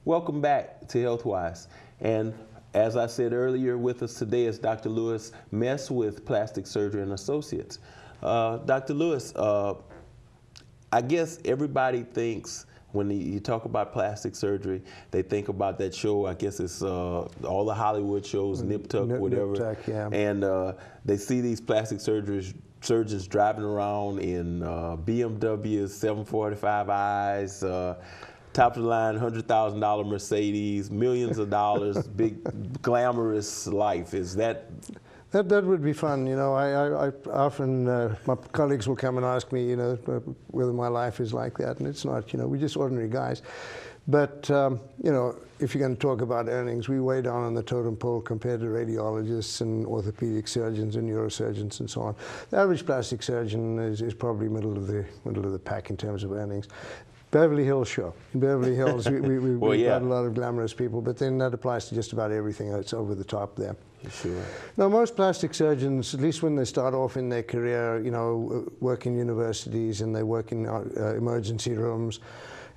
Welcome back to HealthWise. And as I said earlier, with us today is Dr. Lewis Mess with Plastic Surgery and Associates. Dr. Lewis, I guess everybody thinks when you talk about plastic surgery, they think about that show. I guess it's all the Hollywood shows, Nip Tuck, whatever. Nip Tuck, yeah. And they see these plastic surgeons driving around in BMWs, 745Is, top of the line, $100,000 Mercedes, millions of dollars, big glamorous life. Is that? That would be fun. You know, I often, my colleagues will come and ask me, you know, whether my life is like that, and it's not. You know, we're just ordinary guys. But, you know, if you're going to talk about earnings, we way down on the totem pole compared to radiologists and orthopedic surgeons and neurosurgeons and so on. The average plastic surgeon is probably middle of the pack in terms of earnings. Beverly Hills, sure. In Beverly Hills, we've got a lot of glamorous people, but then that applies to just about everything that's over the top there. Sure. Now, most plastic surgeons, at least when they start off in their career, you know, work in universities and they work in emergency rooms,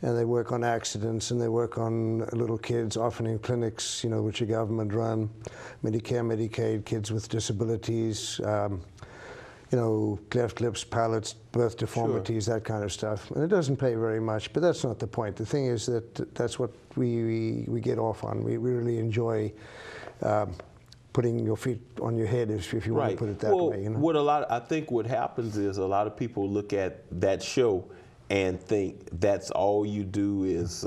and they work on accidents, and they work on little kids, often in clinics, you know, which are government run, Medicare, Medicaid, kids with disabilities, you know, cleft lips, palates, birth deformities, that kind of stuff. And it doesn't pay very much, but that's not the point. The thing is that that's what we get off on. We really enjoy putting your feet on your head, if you want to put it that way. You know? I think what happens is a lot of people look at that show and think that's all you do is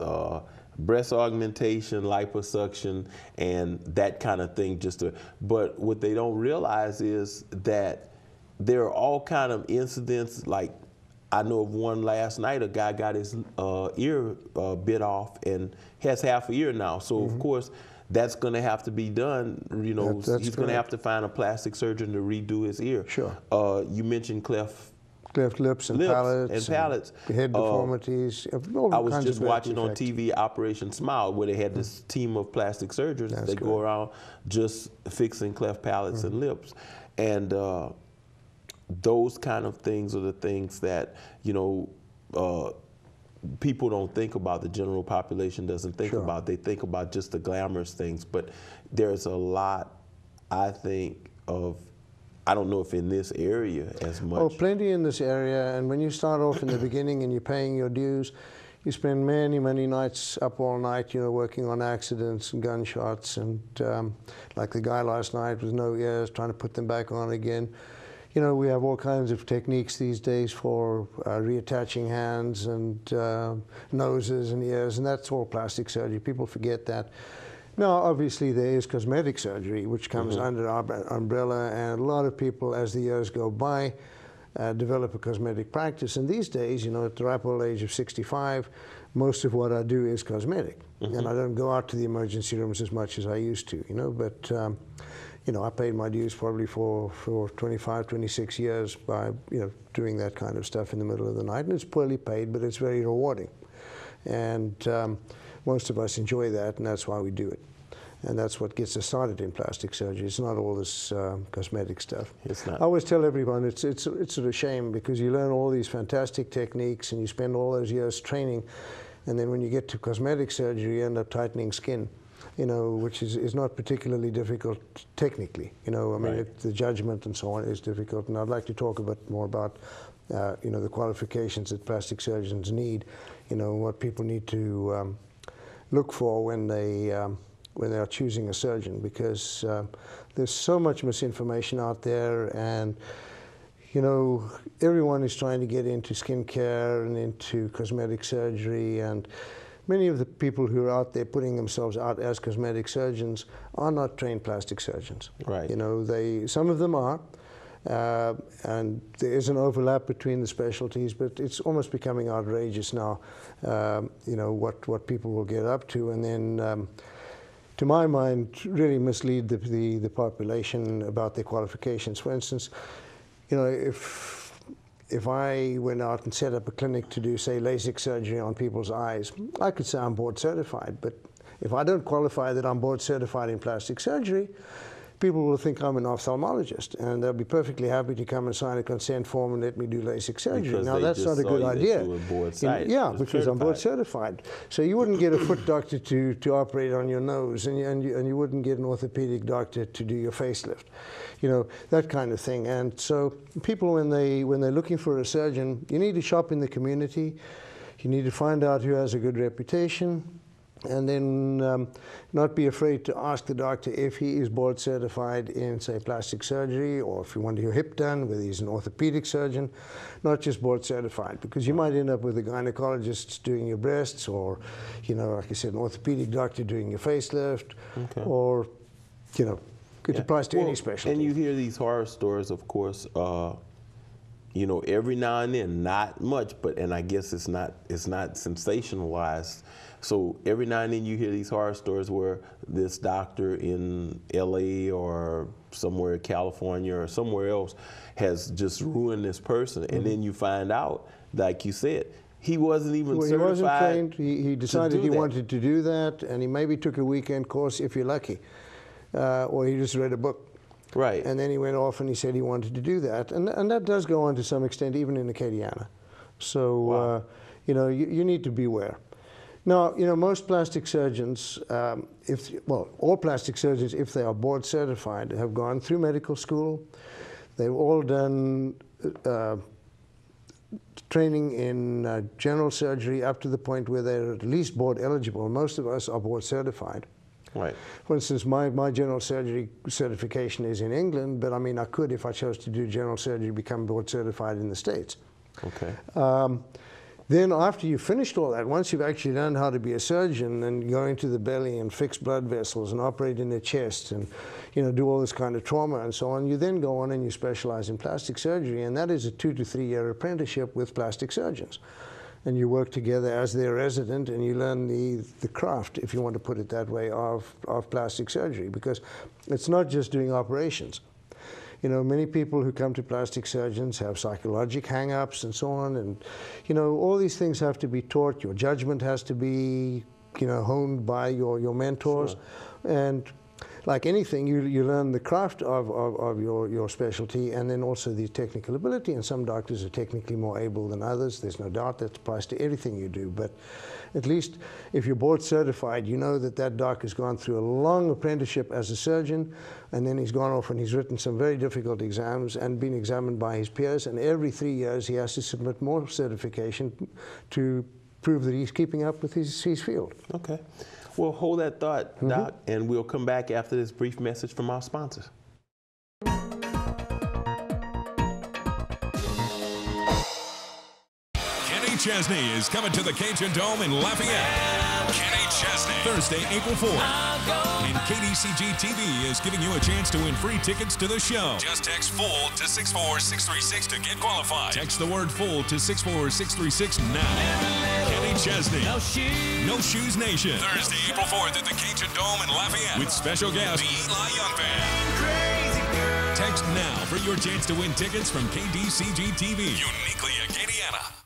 breast augmentation, liposuction, and that kind of thing. But what they don't realize is that there are all kind of incidents. Like I know of one last night, a guy got his ear bit off and has half a ear now. So of course that's going to have to be done. You know, he's going to have to find a plastic surgeon to redo his ear. Sure. You mentioned cleft lips and palates. And head deformities. I was just watching on TV Operation Smile, where they had this team of plastic surgeons. They go around just fixing cleft palates and lips. And those kind of things are the things that, you know, people don't think about, the general population doesn't think about. They think about just the glamorous things. But there's a lot, I think, of, I don't know if in this area as much. Oh, plenty in this area. And when you start off in the beginning and you're paying your dues, you spend many, many nights up all night, you know, working on accidents and gunshots. And like the guy last night with no ears, trying to put them back on again. You know, we have all kinds of techniques these days for reattaching hands and noses and ears, and that's all plastic surgery. People forget that. Now, obviously, there is cosmetic surgery, which comes under our umbrella, and a lot of people, as the years go by, develop a cosmetic practice. And these days, you know, at the ripe old age of 65, most of what I do is cosmetic. And I don't go out to the emergency rooms as much as I used to, you know, but you know, I paid my dues probably for 25, 26 years by, you know, doing that kind of stuff in the middle of the night. And it's poorly paid, but it's very rewarding. And most of us enjoy that, and that's why we do it. And that's what gets us started in plastic surgery. It's not all this cosmetic stuff. It's not. I always tell everyone it's sort of a shame, because you learn all these fantastic techniques and you spend all those years training, and then when you get to cosmetic surgery, you end up tightening skin. You know, which is not particularly difficult technically. You know, I mean, the judgment and so on is difficult. And I'd like to talk a bit more about, you know, the qualifications that plastic surgeons need. You know, what people need to look for when they are choosing a surgeon, because there's so much misinformation out there, and you know, everyone is trying to get into skincare and into cosmetic surgery, and many of the people who are out there putting themselves out as cosmetic surgeons are not trained plastic surgeons. Right. You know, some of them are, and there is an overlap between the specialties, but it's almost becoming outrageous now, you know, what people will get up to, and then, to my mind, really mislead the population about their qualifications. For instance, you know, if I went out and set up a clinic to do, say, LASIK surgery on people's eyes, I could say I'm board certified, but if I don't qualify that I'm board certified in plastic surgery, people will think I'm an ophthalmologist, and they'll be perfectly happy to come and sign a consent form and let me do LASIK surgery. Because now, that's not a good idea. Yeah, because I'm board certified. So you wouldn't get a foot doctor to operate on your nose, and you wouldn't get an orthopedic doctor to do your facelift. You know, that kind of thing. And so people, when they're looking for a surgeon, you need to shop in the community. You need to find out who has a good reputation, and then not be afraid to ask the doctor if he is board certified in, say, plastic surgery, or if you want your hip done, whether he's an orthopedic surgeon, not just board certified, because you might end up with a gynecologist doing your breasts, or, you know, like I said, an orthopedic doctor doing your facelift, or, you know, it applies to any specialty. And you hear these horror stories, of course, you know, every now and then, not much, but, and I guess it's not sensationalized. So every now and then you hear these horror stories where this doctor in LA or somewhere in California or somewhere else has just ruined this person. And then you find out, like you said, he wasn't even certified. He wasn't trained. He decided he wanted to do that, and he maybe took a weekend course if you're lucky. Or he just read a book. Right. And then he went off and he said he wanted to do that. And that does go on to some extent, even in Acadiana. So, you know, you need to beware. Now, you know, most plastic surgeons, all plastic surgeons, if they are board certified, have gone through medical school. They've all done training in general surgery up to the point where they're at least board eligible. Most of us are board certified. Right. For instance, my general surgery certification is in England, but I mean, I could, if I chose to do general surgery, become board certified in the States. Okay. Then after you've finished all that, once you've actually learned how to be a surgeon and go into the belly and fix blood vessels and operate in the chest and, you know, do all this kind of trauma and so on, you then go on and you specialize in plastic surgery, and that is a 2 to 3 year apprenticeship with plastic surgeons. And you work together as their resident, and you learn the craft, if you want to put it that way, of plastic surgery, because it's not just doing operations. You know, many people who come to plastic surgeons have psychological hang-ups and so on, and, you know, all these things have to be taught. Your judgment has to be, you know, honed by your mentors. Sure. And like anything, you learn the craft of your specialty, and then also the technical ability. And some doctors are technically more able than others. There's no doubt that applies to everything you do. But at least if you're board certified, you know that that doc has gone through a long apprenticeship as a surgeon, and then he's gone off and he's written some very difficult exams and been examined by his peers. And every 3 years, he has to submit more certification to prove that he's keeping up with his field. Okay. Well, hold that thought, Doc, and we'll come back after this brief message from our sponsors. Kenny Chesney is coming to the Cajun Dome in Lafayette. Kenny Chesney, Thursday, April 4th. And KDCG TV is giving you a chance to win free tickets to the show. Just text FULL to 64636 to get qualified. Text the word FULL to 64636 now. Kenny Chesney, No Shoes Nation. Thursday, April 4th at the Cajun Dome in Lafayette with special guest, the Eli Young Band. Text now for your chance to win tickets from KDCG TV. Uniquely Acadiana.